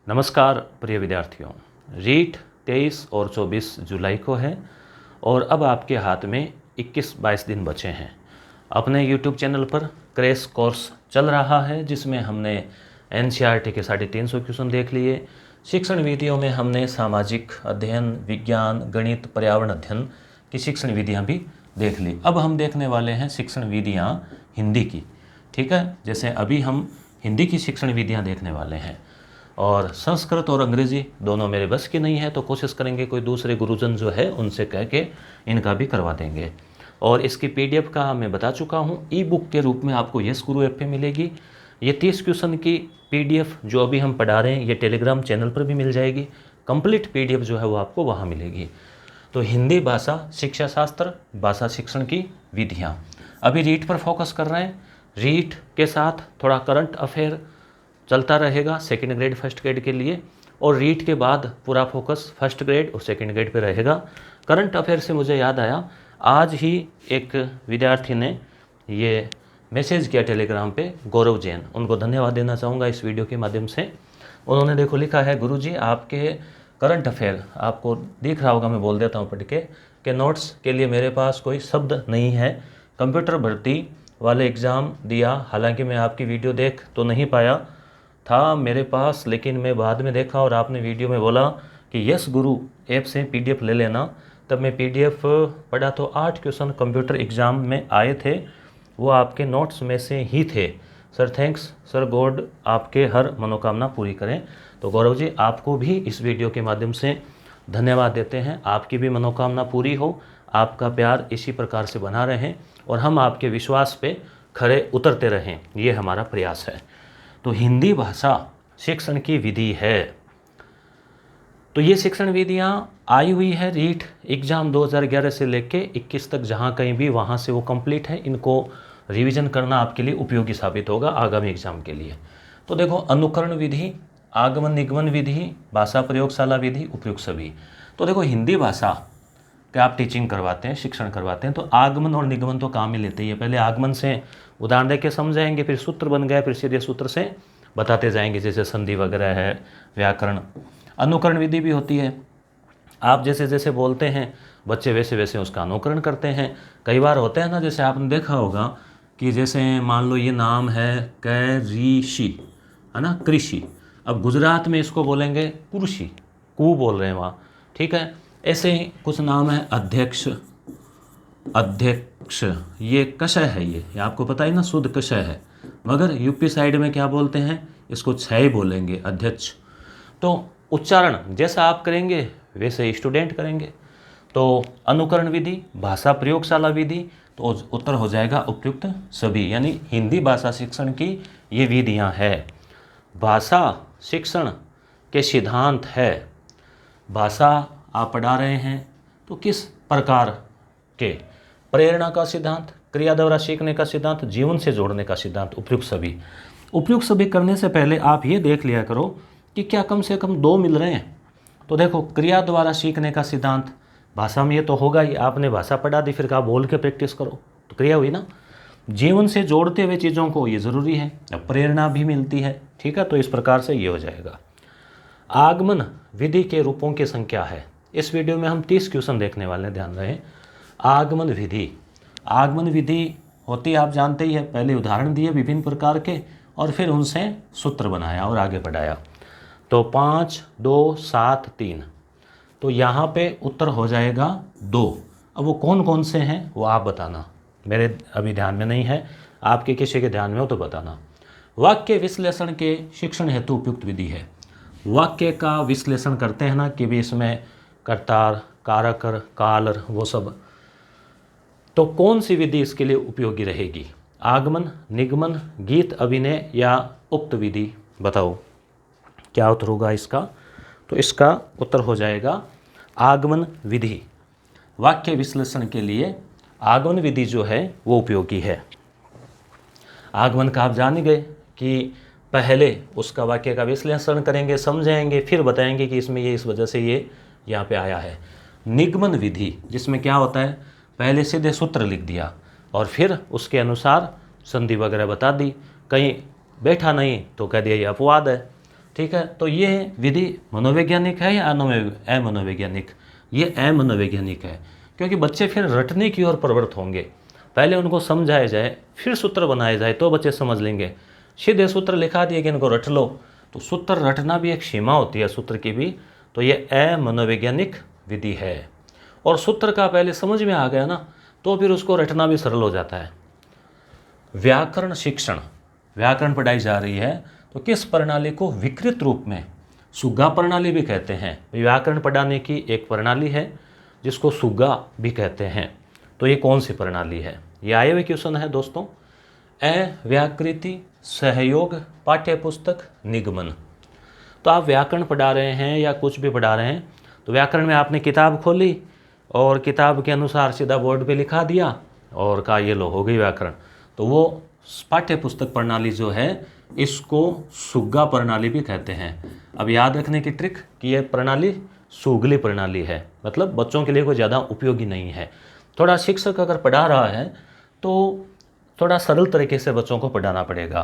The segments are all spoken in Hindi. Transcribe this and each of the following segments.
नमस्कार प्रिय विद्यार्थियों। रीट 23 और 24 जुलाई को है और अब आपके हाथ में 21-22 दिन बचे हैं। अपने YouTube चैनल पर क्रैश कोर्स चल रहा है जिसमें हमने NCERT के 350 क्वेश्चन देख लिए। शिक्षण विधियों में हमने सामाजिक अध्ययन, विज्ञान, गणित, पर्यावरण अध्ययन की शिक्षण विधियाँ भी देख ली। अब हम देखने वाले हैं शिक्षण विधियाँ हिंदी की। ठीक है, जैसे अभी हम हिंदी की शिक्षण विधियाँ देखने वाले हैं और संस्कृत और अंग्रेजी दोनों मेरे बस की नहीं है, तो कोशिश करेंगे कोई दूसरे गुरुजन जो है उनसे कह के इनका भी करवा देंगे। और इसकी PDF का मैं बता चुका हूँ, ई-बुक के रूप में आपको यस गुरु ऐप पे मिलेगी। ये 30 क्वेश्चन की PDF जो अभी हम पढ़ा रहे हैं ये टेलीग्राम चैनल पर भी मिल जाएगी। कंप्लीट PDF जो है वो आपको वहाँ मिलेगी। तो हिंदी भाषा शिक्षा शास्त्र, भाषा शिक्षण की विधियाँ, अभी रीट पर फोकस कर रहे हैं। रीट के साथ थोड़ा करंट अफेयर चलता रहेगा सेकंड ग्रेड फर्स्ट ग्रेड के लिए, और रीट के बाद पूरा फोकस फर्स्ट ग्रेड और सेकंड ग्रेड पे रहेगा। करंट अफेयर से मुझे याद आया, आज ही एक विद्यार्थी ने ये मैसेज किया टेलीग्राम पे, गौरव जैन, उनको धन्यवाद देना चाहूँगा इस वीडियो के माध्यम से। उन्होंने देखो लिखा है, गुरुजी आपके करंट अफेयर, आपको दिख रहा होगा, मैं बोल देता हूँ पढ़ के नोट्स के लिए मेरे पास कोई शब्द नहीं है। कंप्यूटर भर्ती वाले एग्ज़ाम दिया, हालांकि मैं आपकी वीडियो देख तो नहीं पाया था मेरे पास, लेकिन मैं बाद में देखा और आपने वीडियो में बोला कि यस गुरु ऐप से PDF ले लेना। तब मैं PDF पढ़ा तो 8 क्वेश्चन कंप्यूटर एग्ज़ाम में आए थे, वो आपके नोट्स में से ही थे। सर थैंक्स सर, गॉड आपके हर मनोकामना पूरी करें। तो गौरव जी आपको भी इस वीडियो के माध्यम से धन्यवाद देते हैं, आपकी भी मनोकामना पूरी हो, आपका प्यार इसी प्रकार से बना रहें और हम आपके विश्वास पे खरे उतरते रहें, ये हमारा प्रयास है। तो हिंदी भाषा शिक्षण की विधि है, तो ये शिक्षण विधियाँ आई हुई है रीट एग्ज़ाम 2011 से लेके 21 तक, जहाँ कहीं भी वहाँ से वो कंप्लीट है। इनको रिवीजन करना आपके लिए उपयोगी साबित होगा आगामी एग्ज़ाम के लिए। तो देखो, अनुकरण विधि, आगमन निगमन विधि, भाषा प्रयोगशाला विधि, उपयुक्त सभी। तो देखो, हिंदी भाषा कि आप टीचिंग करवाते हैं, शिक्षण करवाते हैं, तो आगमन और निगमन तो काम ही लेते ही है। पहले आगमन से उदाहरण दे के समझाएंगे, फिर सूत्र बन गए, फिर सीधे सूत्र से बताते जाएंगे, जैसे संधि वगैरह है, व्याकरण। अनुकरण विधि भी होती है, आप जैसे जैसे बोलते हैं बच्चे वैसे वैसे उसका अनुकरण करते हैं। कई बार होता है ना, जैसे आपने देखा होगा कि जैसे मान लो ये नाम है कैऋषि, है ना, कृषि। अब गुजरात में इसको बोलेंगे कुर्सी, कु बोल रहे हैं वहाँ, ठीक है। ऐसे ही कुछ नाम है अध्यक्ष, अध्यक्ष, ये कषय है, ये आपको पता ही ना, शुद्ध कषय है, मगर यूपी साइड में क्या बोलते हैं, इसको क्षय बोलेंगे, अध्यक्ष। तो उच्चारण जैसा आप करेंगे वैसे स्टूडेंट करेंगे। तो अनुकरण विधि, भाषा प्रयोगशाला विधि, तो उत्तर हो जाएगा उपयुक्त सभी, यानी हिंदी भाषा शिक्षण की ये विधियाँ है। भाषा शिक्षण के सिद्धांत है, भाषा आप पढ़ा रहे हैं तो किस प्रकार के, प्रेरणा का सिद्धांत, क्रिया द्वारा सीखने का सिद्धांत, जीवन से जोड़ने का सिद्धांत, उपयुक्त सभी। उपयुक्त सभी करने से पहले आप ये देख लिया करो कि क्या कम से कम 2 मिल रहे हैं। तो देखो, क्रिया द्वारा सीखने का सिद्धांत भाषा में ये तो होगा ही, आपने भाषा पढ़ा दी, फिर कहा बोल के प्रैक्टिस करो, तो क्रिया हुई ना। जीवन से जोड़ते हुए चीज़ों को, ये ज़रूरी है, प्रेरणा भी मिलती है, ठीक है। तो इस प्रकार से ये हो जाएगा। आगमन विधि के रूपों की संख्या है, इस वीडियो में हम 30 क्वेश्चन देखने वाले हैं, ध्यान रहे। आगमन विधि, आगमन विधि होती आप जानते ही है, पहले उदाहरण दिए विभिन्न प्रकार के और फिर उनसे सूत्र बनाया और आगे बढ़ाया। तो 5, 2, 7, 3, तो यहाँ पे उत्तर हो जाएगा 2। अब वो कौन कौन से हैं वो आप बताना, मेरे अभी ध्यान में नहीं है, आपके किसी के ध्यान में हो तो बताना। वाक्य विश्लेषण के शिक्षण हेतु उपयुक्त विधि है। वाक्य का विश्लेषण करते हैं ना कि भी इसमें कर्तार, कारकर, कालर, वो सब, तो कौन सी विधि इसके लिए उपयोगी रहेगी? आगमन, निगमन, गीत, अभिनय या उक्त विधि? बताओ क्या उत्तर होगा इसका? तो इसका उत्तर हो जाएगा आगमन विधि। वाक्य विश्लेषण के लिए आगमन विधि जो है वो उपयोगी है। आगमन का आप जान गए कि पहले उसका वाक्य का विश्लेषण करेंगे, समझेंगे, फिर बताएंगे कि इसमें ये इस वजह से ये यहाँ पे आया है। निगमन विधि जिसमें क्या होता है, पहले सीधे सूत्र लिख दिया और फिर उसके अनुसार संधि वगैरह बता दी, कहीं बैठा नहीं तो कह दिया ये अपवाद है। ठीक है, तो ये विधि मनोवैज्ञानिक है या अमनोवैज्ञानिक? ये अमनोवैज्ञानिक है, क्योंकि बच्चे फिर रटने की ओर प्रवृत्त होंगे। पहले उनको समझाया जाए, फिर सूत्र बनाए जाए तो बच्चे समझ लेंगे। सीधे सूत्र लिखा दिए कि इनको रट लो, तो सूत्र रटना भी एक सीमा होती है सूत्र की भी, तो ये अमनोवैज्ञानिक विधि है। और सूत्र का पहले समझ में आ गया ना, तो फिर उसको रटना भी सरल हो जाता है। व्याकरण शिक्षण, व्याकरण पढ़ाई जा रही है, तो किस प्रणाली को विकृत रूप में सुग्गा प्रणाली भी कहते हैं। व्याकरण पढ़ाने की एक प्रणाली है जिसको सुग्गा भी कहते हैं। तो ये कौन सी प्रणाली है? ये आए हुए क्वेश्चन है दोस्तों। व्याकृति, सहयोग, पाठ्य पुस्तक, निगमन। तो आप व्याकरण पढ़ा रहे हैं या कुछ भी पढ़ा रहे हैं, तो व्याकरण में आपने किताब खोली और किताब के अनुसार सीधा बोर्ड पे लिखा दिया और कहा ये लो हो गई व्याकरण। तो वो पाठ्य पुस्तक प्रणाली जो है, इसको सुग्गा प्रणाली भी कहते हैं। अब याद रखने की ट्रिक कि ये प्रणाली सुगली प्रणाली है, मतलब बच्चों के लिए कोई ज़्यादा उपयोगी नहीं है। थोड़ा शिक्षक अगर पढ़ा रहा है तो थोड़ा सरल तरीके से बच्चों को पढ़ाना पड़ेगा,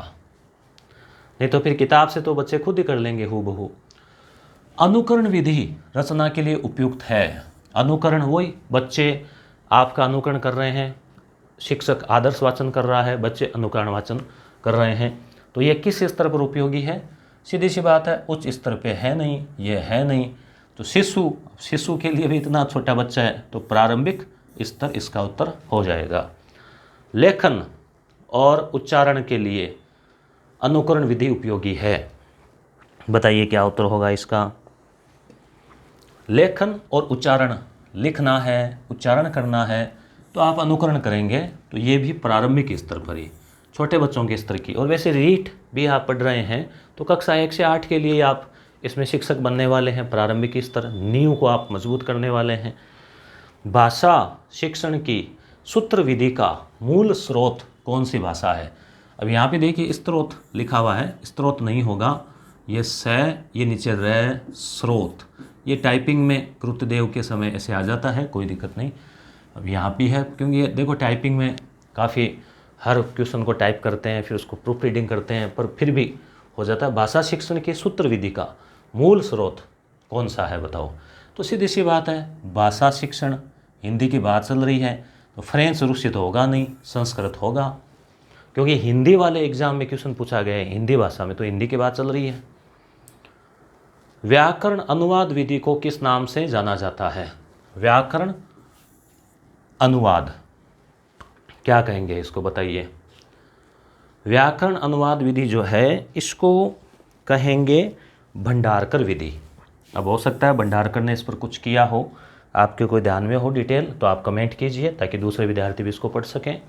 नहीं तो फिर किताब से तो बच्चे खुद ही कर लेंगे हूबहू। अनुकरण विधि रचना के लिए उपयुक्त है। अनुकरण वही, बच्चे आपका अनुकरण कर रहे हैं, शिक्षक आदर्श वाचन कर रहा है, बच्चे अनुकरण वाचन कर रहे हैं, तो ये किस स्तर पर उपयोगी है? सीधी सी बात है, उच्च स्तर पे है नहीं, ये है नहीं। तो शिशु के लिए भी इतना छोटा बच्चा है, तो प्रारंभिक स्तर इसका उत्तर हो जाएगा। लेखन और उच्चारण के लिए अनुकरण विधि उपयोगी है। बताइए क्या उत्तर होगा इसका? लेखन और उच्चारण, लिखना है, उच्चारण करना है, तो आप अनुकरण करेंगे, तो ये भी प्रारंभिक स्तर पर ही, छोटे बच्चों के स्तर की। और वैसे रीट भी आप पढ़ रहे हैं, तो कक्षा 1 से 8 के लिए आप इसमें शिक्षक बनने वाले हैं। प्रारंभिक स्तर, नींव को आप मजबूत करने वाले हैं। भाषा शिक्षण की सूत्र विधि का मूल स्रोत कौन सी भाषा है? अब यहाँ पे देखिए स्रोत लिखा हुआ है, स्रोत नहीं होगा, ये ये नीचे रे, स्रोत। ये टाइपिंग में कृतदेव के समय ऐसे आ जाता है, कोई दिक्कत नहीं। अब यहाँ भी है, क्योंकि ये देखो टाइपिंग में काफ़ी हर क्वेश्चन को टाइप करते हैं, फिर उसको प्रूफ रीडिंग करते हैं, पर फिर भी हो जाता है। भाषा शिक्षण की सूत्र विधि का मूल स्रोत कौन सा है बताओ? तो सीधी सी बात है, भाषा शिक्षण। हिंदी की बात चल रही है, तो फ्रेंच रूसी तो होगा नहीं, संस्कृत होगा, क्योंकि हिंदी वाले एग्जाम में क्वेश्चन पूछा गया है हिंदी भाषा में, तो हिंदी की बात चल रही है। व्याकरण अनुवाद विधि को किस नाम से जाना जाता है? व्याकरण अनुवाद क्या कहेंगे इसको, बताइए? व्याकरण अनुवाद विधि जो है, इसको कहेंगे भंडारकर विधि। अब हो सकता है भंडारकर ने इस पर कुछ किया हो, आपके कोई ध्यान में हो डिटेल, तो आप कमेंट कीजिए ताकि दूसरे विद्यार्थी भी इसको पढ़ सकें।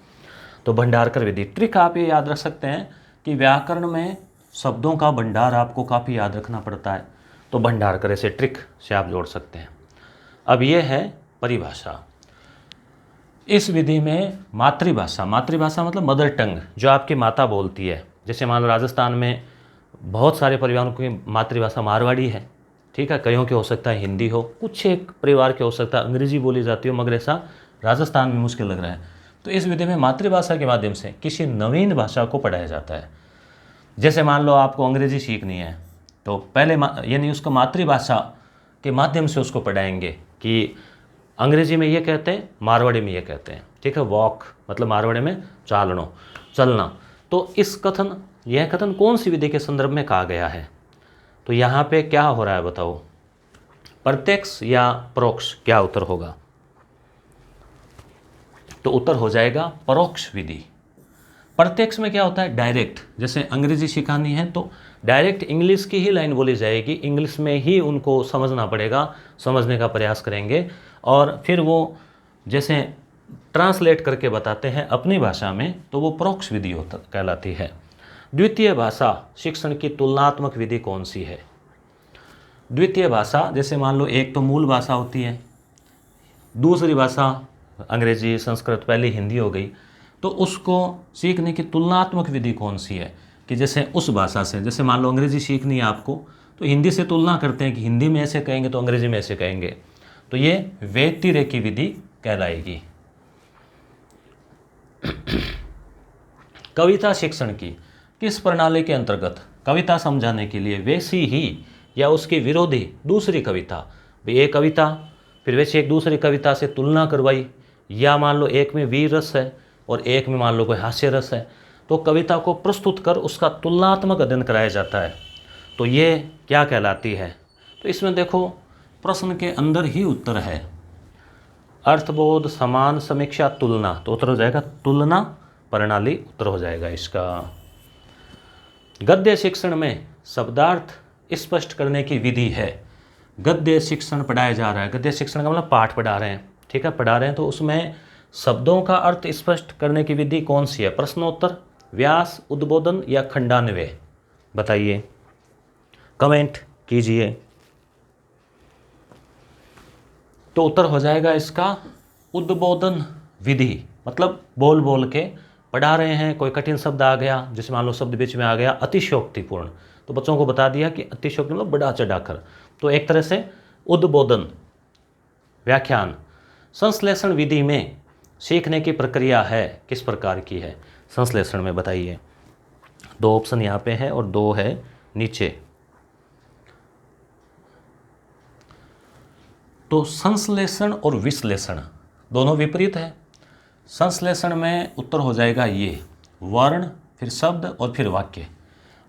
तो भंडारकर विधि, ट्रिक आप ये याद रख सकते हैं कि व्याकरण में शब्दों का भंडार आपको काफ़ी याद रखना पड़ता है, तो भंडारकर ऐसे ट्रिक से आप जोड़ सकते हैं। अब ये है परिभाषा। इस विधि में मातृभाषा, मातृभाषा मतलब मदर टंग, जो आपकी माता बोलती है। जैसे मान लो राजस्थान में बहुत सारे परिवारों की मातृभाषा मारवाड़ी है, ठीक है, कईयों के हो सकता है हिंदी हो, कुछ एक परिवार के हो सकता है अंग्रेजी बोली जाती हो, मगर ऐसा राजस्थान में मुश्किल लग रहा है। तो इस विधि में मातृभाषा के माध्यम से किसी नवीन भाषा को पढ़ाया जाता है। जैसे मान लो आपको अंग्रेजी सीखनी है, तो पहले यानी उसको मातृभाषा के माध्यम से उसको पढ़ाएंगे कि अंग्रेजी में ये कहते हैं, मारवाड़ी में ये कहते हैं, ठीक है। वॉक मतलब मारवाड़ी में चलना। तो यह कथन कौन सी विधि के संदर्भ में कहा गया है? तो यहाँ पे क्या हो रहा है बताओ? प्रत्यक्ष या परोक्ष, क्या उत्तर होगा? तो उत्तर हो जाएगा परोक्ष विधि। प्रत्यक्ष में क्या होता है? डायरेक्ट। जैसे अंग्रेजी सिखानी है तो डायरेक्ट इंग्लिश की ही लाइन बोली जाएगी, इंग्लिश में ही उनको समझना पड़ेगा, समझने का प्रयास करेंगे, और फिर वो जैसे ट्रांसलेट करके बताते हैं अपनी भाषा में, तो वो परोक्ष विधि कहलाती है। द्वितीय भाषा शिक्षण की तुलनात्मक विधि कौन सी है? द्वितीय भाषा, जैसे मान लो एक तो मूल भाषा होती है, दूसरी भाषा अंग्रेजी, संस्कृत, पहले हिंदी हो गई, तो उसको सीखने की तुलनात्मक विधि कौन सी है? कि जैसे उस भाषा से, जैसे मान लो अंग्रेजी सीखनी है आपको, तो हिंदी से तुलना करते हैं कि हिंदी में ऐसे कहेंगे तो अंग्रेजी में ऐसे कहेंगे, तो ये व्यतिरेकी विधि कहलाएगी। कविता शिक्षण की किस प्रणाली के अंतर्गत कविता समझाने के लिए, वैसी ही या उसके विरोधी दूसरी कविता, भाई एक कविता फिर वैसे एक दूसरी कविता से तुलना करवाई, या मान लो एक में वीर रस है और एक में मान लो कोई हास्य रस है, तो कविता को प्रस्तुत कर उसका तुलनात्मक अध्ययन कराया जाता है। तो ये क्या कहलाती है? तो इसमें देखो प्रश्न के अंदर ही उत्तर है, अर्थबोध, समान, समीक्षा, तुलना, तो उत्तर हो जाएगा तुलना प्रणाली, उत्तर हो जाएगा इसका। गद्य शिक्षण में शब्दार्थ स्पष्ट करने की विधि है। गद्य शिक्षण पढ़ाया जा रहा है, गद्य शिक्षण का मतलब पाठ पढ़ा रहे हैं, ठीक है, पढ़ा रहे हैं, तो उसमें शब्दों का अर्थ स्पष्ट करने की विधि कौन सी है? प्रश्नोत्तर, व्यास, उद्बोधन या खंडान्वय? बताइए, कमेंट कीजिए। तो उत्तर हो जाएगा इसका उद्बोधन विधि, मतलब बोल बोल के पढ़ा रहे हैं, कोई कठिन शब्द आ गया, जैसे मान लो शब्द बीच में आ गया अतिशयोक्तिपूर्ण, तो बच्चों को बता दिया कि अतिशयोक्ति मतलब बढ़ा चढ़ाकर, तो एक तरह से उद्बोधन। व्याख्यान, संश्लेषण विधि में सीखने की प्रक्रिया है किस प्रकार की है? संश्लेषण में बताइए। 2 ऑप्शन यहाँ पे है और 2 है नीचे। तो संश्लेषण और विश्लेषण दोनों विपरीत है। संश्लेषण में उत्तर हो जाएगा ये, वर्ण फिर शब्द और फिर वाक्य।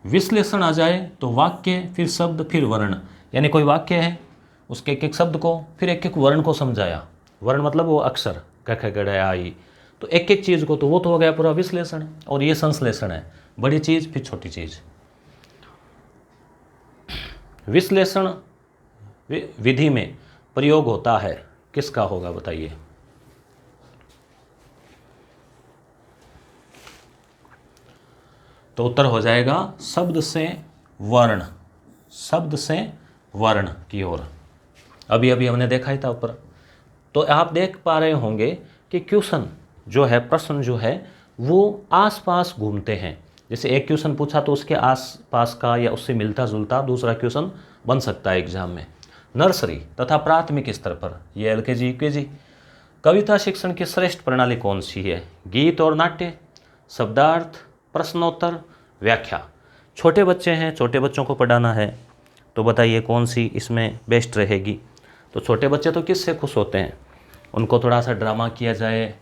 विश्लेषण आ जाए तो वाक्य फिर शब्द फिर वर्ण, यानी कोई वाक्य है उसके एक एक शब्द को फिर एक एक वर्ण को समझाया। वर्ण मतलब वो अक्षर क ख ग घ आई, तो एक एक चीज़ को, तो वो तो हो गया पूरा विश्लेषण। और ये संश्लेषण है, बड़ी चीज़ फिर छोटी चीज़। विश्लेषण विधि में प्रयोग होता है किसका होगा? बताइए। तो उत्तर हो जाएगा शब्द से वर्ण, शब्द से वर्ण की ओर। अभी अभी हमने देखा ही था ऊपर। तो आप देख पा रहे होंगे कि क्वेश्चन जो है, प्रश्न जो है वो आसपास घूमते हैं। जैसे एक क्वेश्चन पूछा तो उसके आसपास का या उससे मिलता जुलता दूसरा क्वेश्चन बन सकता है एग्जाम में। नर्सरी तथा प्राथमिक स्तर पर, ये LKG UKG। कविता शिक्षण की श्रेष्ठ प्रणाली कौन सी है? गीत और नाट्य, शब्दार्थ, प्रश्नोत्तर, व्याख्या। छोटे बच्चे हैं, छोटे बच्चों को पढ़ाना है, तो बताइए कौन सी इसमें बेस्ट रहेगी? तो छोटे बच्चे तो किससे खुश होते हैं? उनको थोड़ा सा ड्रामा किया जाए,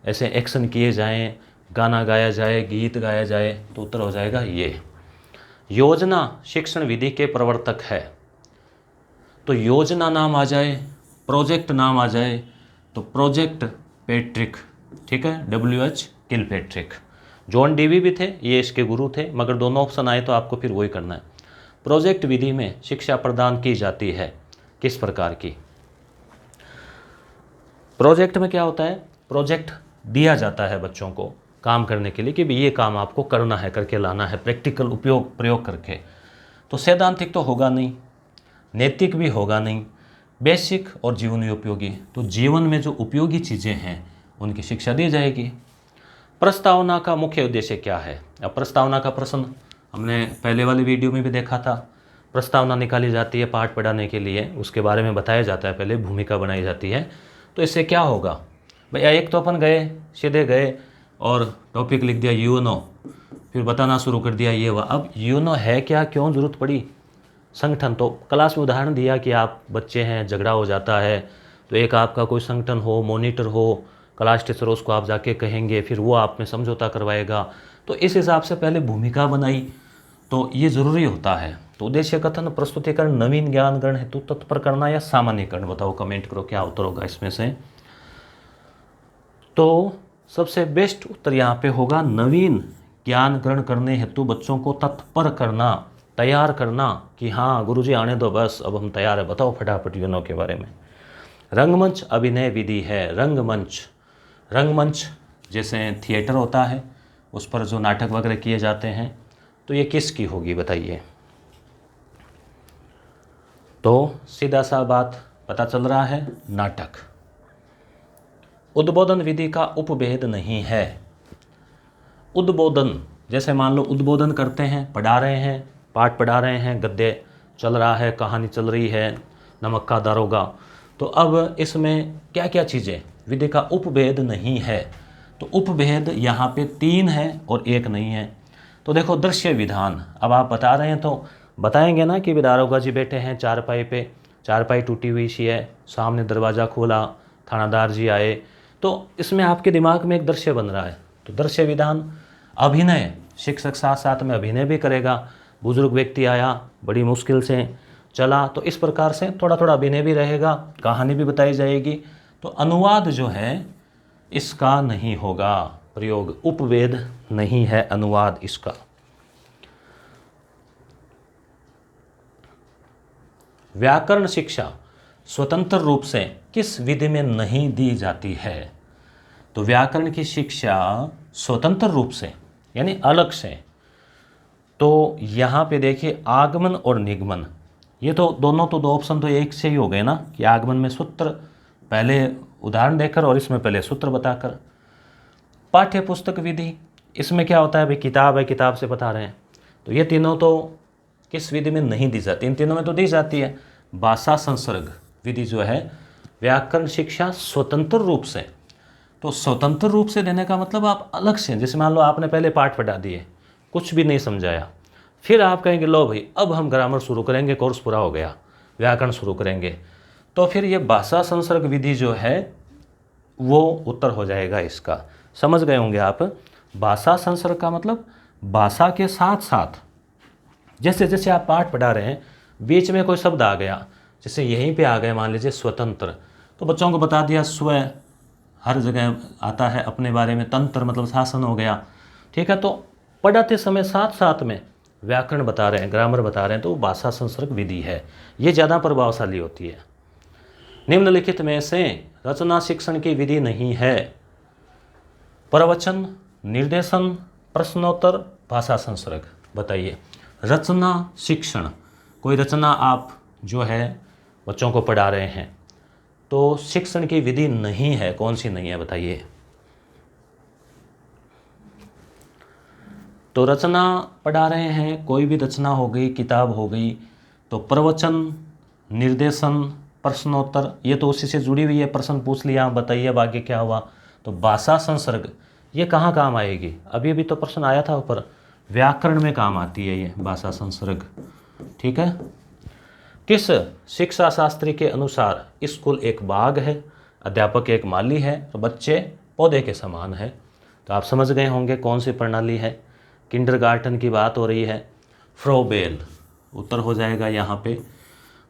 ऐसे एक्शन किए जाएं, गाना गाया जाए, गीत गाया जाए, तो उत्तर हो जाएगा ये। योजना शिक्षण विधि के प्रवर्तक है, तो योजना नाम आ जाए, प्रोजेक्ट नाम आ जाए, तो प्रोजेक्ट पेट्रिक, ठीक है, WH किलपेट्रिक। जॉन डीवी भी थे, ये इसके गुरु थे, मगर दोनों ऑप्शन आए तो आपको फिर वही करना है। प्रोजेक्ट विधि में शिक्षा प्रदान की जाती है किस प्रकार की? प्रोजेक्ट में क्या होता है? प्रोजेक्ट दिया जाता है बच्चों को काम करने के लिए कि ये काम आपको करना है, करके लाना है, प्रैक्टिकल प्रयोग करके। तो सैद्धांतिक तो होगा नहीं, नैतिक भी होगा नहीं, बेसिक और जीवन उपयोगी, तो जीवन में जो उपयोगी चीज़ें हैं उनकी शिक्षा दी जाएगी। प्रस्तावना का मुख्य उद्देश्य क्या है? अब प्रस्तावना का प्रश्न हमने पहले वाली वीडियो में भी देखा था। प्रस्तावना निकाली जाती है पाठ पढ़ाने के लिए, उसके बारे में बताया जाता है, पहले भूमिका बनाई जाती है। तो इससे क्या होगा भैया? एक तो अपन गए, सीधे गए और टॉपिक लिख दिया यूनो, फिर बताना शुरू कर दिया ये वह। अब यूनो है क्या, क्यों ज़रूरत पड़ी? संगठन, तो क्लास में उदाहरण दिया कि आप बच्चे हैं, झगड़ा हो जाता है, तो एक आपका कोई संगठन हो, मॉनिटर हो, क्लास टीचर, उसको आप जाके कहेंगे, फिर वो आप में समझौता करवाएगा। तो इस हिसाब से पहले भूमिका बनाई, तो ये ज़रूरी होता है। तो उद्देश्य कथन, प्रस्तुतिकरण, नवीन ज्ञान ग्रहण हेतु तत्पर करना या सामान्यकरण? बताओ, कमेंट करो क्या उत्तर होगा इसमें से। तो सबसे बेस्ट उत्तर यहाँ पे होगा नवीन ज्ञान ग्रहण करने हेतु बच्चों को तत्पर करना, तैयार करना कि हाँ गुरुजी आने दो, बस अब हम तैयार है, बताओ फटाफट यूनो के बारे में। रंगमंच अभिनय विधि है। रंगमंच जैसे थिएटर होता है, उस पर जो नाटक वगैरह किए जाते हैं, तो ये किसकी होगी बताइए? तो सीधा सा बात पता चल रहा है, नाटक। उद्बोधन विधि का उपभेद नहीं है। उद्बोधन, जैसे मान लो उद्बोधन करते हैं, पढ़ा रहे हैं, पाठ पढ़ा रहे हैं, गद्य चल रहा है, कहानी चल रही है, नमक का दारोगा, तो अब इसमें क्या क्या चीज़ें, विधि का उपभेद नहीं है। तो उपभेद यहाँ पे 3 है और 1 नहीं है। तो देखो दृश्य विधान, अब आप बता रहे हैं तो बताएंगे ना कि दारोगा जी बैठे हैं चारपाई पे, चारपाई टूटी हुई सी है, सामने दरवाज़ा खोला, थानादार जी आए, तो इसमें आपके दिमाग में एक दृश्य बन रहा है। तो दृश्य विधान। अभिनय, शिक्षक साथ साथ में अभिनय भी करेगा, बुजुर्ग व्यक्ति आया, बड़ी मुश्किल से चला, तो इस प्रकार से थोड़ा थोड़ा अभिनय भी रहेगा, कहानी भी बताई जाएगी। तो अनुवाद जो है इसका नहीं होगा प्रयोग, उपवेद नहीं है अनुवाद इसका। व्याकरण शिक्षा स्वतंत्र रूप से किस विधि में नहीं दी जाती है? तो व्याकरण की शिक्षा स्वतंत्र रूप से यानी अलग से, तो यहाँ पे देखिए आगमन और निगमन, ये तो दोनों, तो दो ऑप्शन तो एक से ही हो गए ना, कि आगमन में सूत्र पहले उदाहरण देकर और इसमें पहले सूत्र बताकर। पाठ्य पुस्तक विधि, इसमें क्या होता है भाई, किताब है, किताब से बता रहे हैं, तो ये तीनों तो किस विधि में नहीं दी जाती? इन तीनों में तो दी जाती है। भाषा संसर्ग विधि जो है व्याकरण शिक्षा स्वतंत्र रूप से, तो स्वतंत्र रूप से देने का मतलब आप अलग से, जैसे मान लो आपने पहले पाठ पढ़ा दिए, कुछ भी नहीं समझाया, फिर आप कहेंगे लो भाई अब हम ग्रामर शुरू करेंगे, कोर्स पूरा हो गया, व्याकरण शुरू करेंगे, तो फिर ये भाषा संसर्ग विधि जो है वो उत्तर हो जाएगा इसका। समझ गए होंगे आप। भाषा संसर्ग का मतलब भाषा के साथ साथ, जैसे जैसे आप पाठ पढ़ा रहे हैं, बीच में कोई शब्द आ गया, जैसे यहीं पे आ गए मान लीजिए स्वतंत्र, तो बच्चों को बता दिया स्व हर जगह आता है अपने बारे में, तंत्र मतलब शासन हो गया, ठीक है। तो पढ़ाते समय साथ साथ में व्याकरण बता रहे हैं, ग्रामर बता रहे हैं, तो भाषा संसर्ग विधि है, ये ज़्यादा प्रभावशाली होती है। निम्नलिखित में से रचना शिक्षण की विधि नहीं है? प्रवचन, निर्देशन, प्रश्नोत्तर, भाषा संसर्ग। बताइए, रचना शिक्षण, कोई रचना आप जो है बच्चों को पढ़ा रहे हैं, तो शिक्षण की विधि नहीं है, कौन सी नहीं है बताइए? तो रचना पढ़ा रहे हैं, कोई भी रचना हो गई, किताब हो गई, तो प्रवचन, निर्देशन, प्रश्नोत्तर, ये तो उसी से जुड़ी हुई है, प्रश्न पूछ लिया, बताइए अब आगे क्या हुआ। तो भाषा संसर्ग ये कहाँ काम आएगी? अभी अभी तो प्रश्न आया था ऊपर, व्याकरण में काम आती है ये भाषा संसर्ग, ठीक है। किस शिक्षा शास्त्री के अनुसार स्कूल एक बाग है, अध्यापक एक माली है, तो बच्चे पौधे के समान है? तो आप समझ गए होंगे कौन सी प्रणाली है, किंडरगार्टन की बात हो रही है। फ्रोबेल उत्तर हो जाएगा यहाँ पे।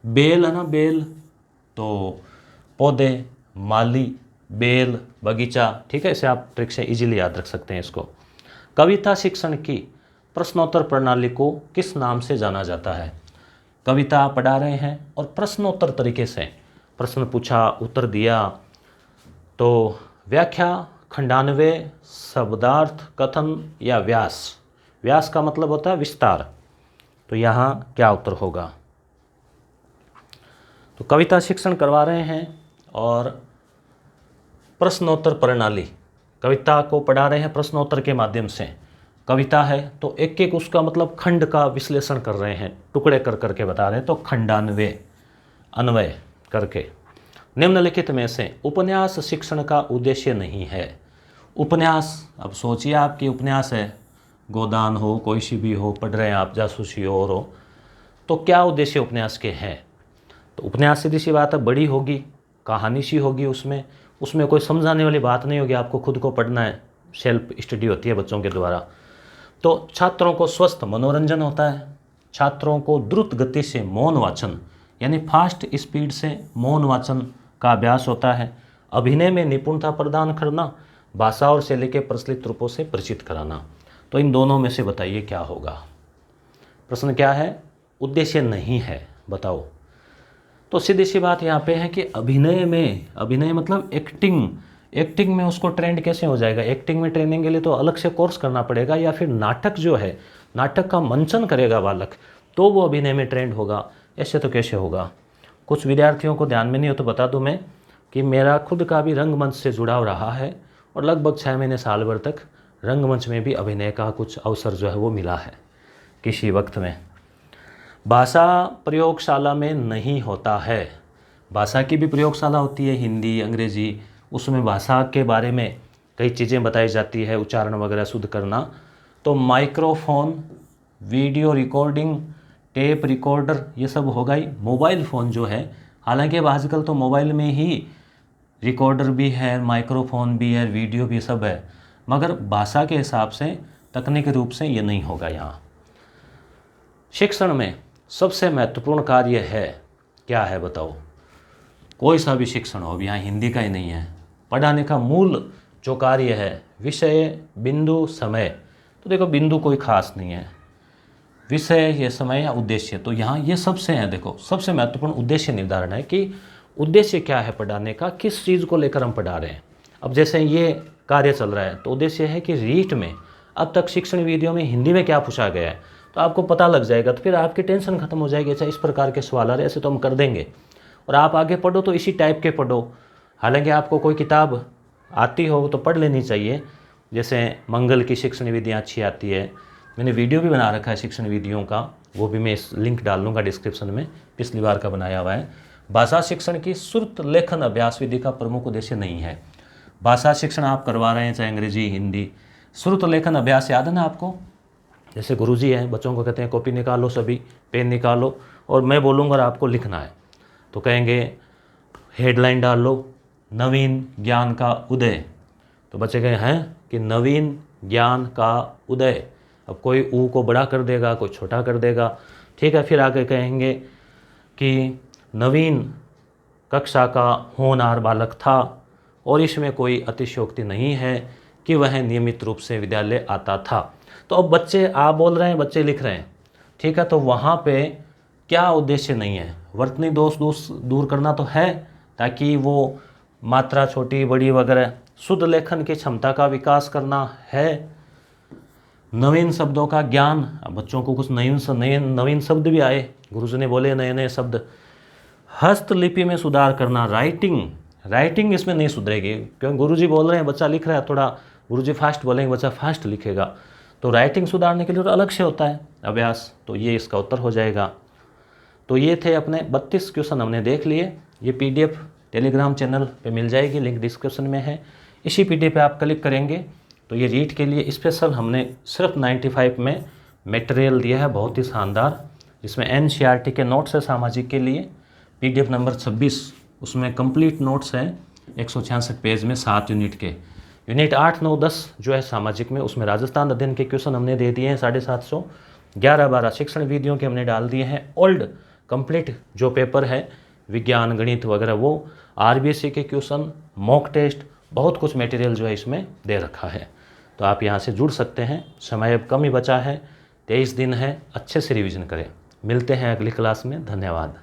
बेल है ना, बेल तो पौधे, माली बेल बगीचा, ठीक है। इसे आप ट्रिक से इजीली याद रख सकते हैं इसको। कविता शिक्षण की प्रश्नोत्तर प्रणाली को किस नाम से जाना जाता है? कविता पढ़ा रहे हैं और प्रश्नोत्तर तरीके से प्रश्न पूछा, उत्तर दिया, तो व्याख्या, खंडान्वय, शब्दार्थ, कथन या व्यास? व्यास का मतलब होता है विस्तार, तो यहाँ क्या उत्तर होगा? तो कविता शिक्षण करवा रहे हैं और प्रश्नोत्तर प्रणाली, कविता को पढ़ा रहे हैं प्रश्नोत्तर के माध्यम से। कविता है तो एक एक उसका मतलब खंड का विश्लेषण कर रहे हैं, टुकड़े कर करके बता रहे हैं, तो खंडान्वय, अन्वय करके। निम्नलिखित में से उपन्यास शिक्षण का उद्देश्य नहीं है? उपन्यास, अब सोचिए आपकी उपन्यास है, गोदान हो, कोई सी भी हो, पढ़ रहे हैं आप, जासूसी और हो, तो क्या उद्देश्य उपन्यास के हैं? तो उपन्यास सीधी सी बात है, बड़ी होगी, कहानी सी होगी, उसमें कोई समझाने वाली बात नहीं होगी, आपको खुद को पढ़ना है, सेल्फ स्टडी होती है बच्चों के द्वारा। तो छात्रों को स्वस्थ मनोरंजन होता है, छात्रों को द्रुत गति से मौन वाचन यानी फास्ट स्पीड से मौन वाचन का अभ्यास होता है, अभिनय में निपुणता प्रदान करना, भाषा और शैली के प्रचलित रूपों से परिचित कराना। तो इन दोनों में से बताइए क्या होगा? प्रश्न क्या है? उद्देश्य नहीं है, बताओ। तो सीधी सी बात यहाँ पे है कि अभिनय में, अभिनय मतलब एक्टिंग में उसको ट्रेंड कैसे हो जाएगा? एक्टिंग में ट्रेनिंग के लिए तो अलग से कोर्स करना पड़ेगा, या फिर नाटक जो है, नाटक का मंचन करेगा बालक, तो वो अभिनय में ट्रेंड होगा। ऐसे तो कैसे होगा? कुछ विद्यार्थियों को ध्यान में नहीं हो तो बता दूं मैं कि मेरा खुद का भी रंगमंच से जुड़ाव रहा है, और लगभग 6 महीने साल भर तक रंगमंच में भी अभिनय का कुछ अवसर जो है वो मिला है किसी वक्त में। भाषा प्रयोगशाला में नहीं होता है। भाषा की भी प्रयोगशाला होती है, हिंदी, अंग्रेजी, उसमें भाषा के बारे में कई चीज़ें बताई जाती है, उच्चारण वगैरह शुद्ध करना, तो microphone, video recording, tape recorder, ये सब होगा ही। मोबाइल फ़ोन जो है, हालांकि अब आजकल तो मोबाइल में ही रिकॉर्डर भी है, माइक्रोफोन भी है, वीडियो भी सब है, मगर भाषा के हिसाब से तकनीकी रूप से ये नहीं होगा। यहाँ शिक्षण में सबसे महत्वपूर्ण कार्य है, क्या है बताओ? कोई सा भी शिक्षण हो, यहाँ हिंदी का ही नहीं है, पढ़ाने का मूल जो कार्य है, विषय, बिंदु, समय। तो देखो बिंदु कोई खास नहीं है, विषय, ये समय या उद्देश्य, तो यहाँ ये सबसे हैं। देखो सबसे महत्वपूर्ण उद्देश्य निर्धारण है कि उद्देश्य क्या है पढ़ाने का, किस चीज़ को लेकर हम पढ़ा रहे हैं। अब जैसे ये कार्य चल रहा है तो उद्देश्य है कि रीट में अब तक शिक्षण वीडियो में हिंदी में क्या पूछा गया है, तो आपको पता लग जाएगा, तो फिर आपकी टेंशन खत्म हो जाएगी। अच्छा इस प्रकार के सवाल आ रहे, ऐसे तो हम कर देंगे, और आप आगे पढ़ो तो इसी टाइप के पढ़ो। हालांकि आपको कोई किताब आती हो तो पढ़ लेनी चाहिए, जैसे मंगल की शिक्षण विधियाँ अच्छी आती है, मैंने वीडियो भी बना रखा है शिक्षण विधियों का, वो भी मैं इस लिंक डाल दूँगा डिस्क्रिप्शन में, पिछली बार का बनाया हुआ है। भाषा शिक्षण की श्रुत लेखन अभ्यास विधि का प्रमुख उद्देश्य नहीं है। भाषा शिक्षण आप करवा रहे हैं, चाहे अंग्रेजी, हिंदी, श्रुत लेखन अभ्यास याद है ना आपको? जैसे गुरुजी हैं, बच्चों को कहते हैं कॉपी निकालो, सभी पेन निकालो, और मैं बोलूँगा और आपको लिखना है, तो कहेंगे हेडलाइन डाल लो, नवीन ज्ञान का उदय। तो बच्चे कहें हैं कि नवीन ज्ञान का उदय। अब कोई ऊ को बड़ा कर देगा, कोई छोटा कर देगा, ठीक है। फिर आगे कहेंगे कि नवीन कक्षा का होनहार बालक था, और इसमें कोई अतिशयोक्ति नहीं है कि वह नियमित रूप से विद्यालय आता था। तो अब बच्चे आप बोल रहे हैं, बच्चे लिख रहे हैं, ठीक है। तो वहाँ पे क्या उद्देश्य नहीं है? वर्तनी दोष दूर करना तो है, ताकि वो मात्रा छोटी बड़ी वगैरह, शुद्ध लेखन की क्षमता का विकास करना है, नवीन शब्दों का ज्ञान। अब बच्चों को कुछ नवीन शब्द भी आए, गुरुजी ने बोले नए नए शब्द। हस्तलिपि में सुधार करना, राइटिंग इसमें नहीं सुधरेगी, क्योंकि गुरुजी बोल रहे हैं, बच्चा लिख रहा है, थोड़ा गुरुजी फास्ट बोलेंगे, बच्चा फास्ट लिखेगा, तो राइटिंग सुधारने के लिए तो अलग से होता है अभ्यास। तो ये इसका उत्तर हो जाएगा। तो ये थे अपने 32 क्वेश्चन हमने देख लिए। ये PDF टेलीग्राम चैनल पे मिल जाएगी, लिंक डिस्क्रिप्शन में है। इसी PDF पे आप क्लिक करेंगे तो ये रीट के लिए स्पेशल हमने सिर्फ 95 में मटेरियल दिया है, बहुत ही शानदार, जिसमें NCERT के नोट्स है सामाजिक के लिए, PDF नंबर 26, उसमें कंप्लीट नोट्स हैं 166 पेज में 7 यूनिट के। यूनिट 8, 9, 10 जो है सामाजिक में, उसमें राजस्थान अध्ययन के क्वेश्चन हमने दे दिए हैं 750, 11, 12 शिक्षण विधियों के हमने डाल दिए हैं। ओल्ड कंप्लीट जो पेपर है विज्ञान, गणित वगैरह, वो RBSC के क्वेश्चन, मॉक टेस्ट, बहुत कुछ मटेरियल जो है इसमें दे रखा है। तो आप यहाँ से जुड़ सकते हैं। समय अब कम ही बचा है, 23 दिन है, अच्छे से रिवीजन करें। मिलते हैं अगली क्लास में। धन्यवाद।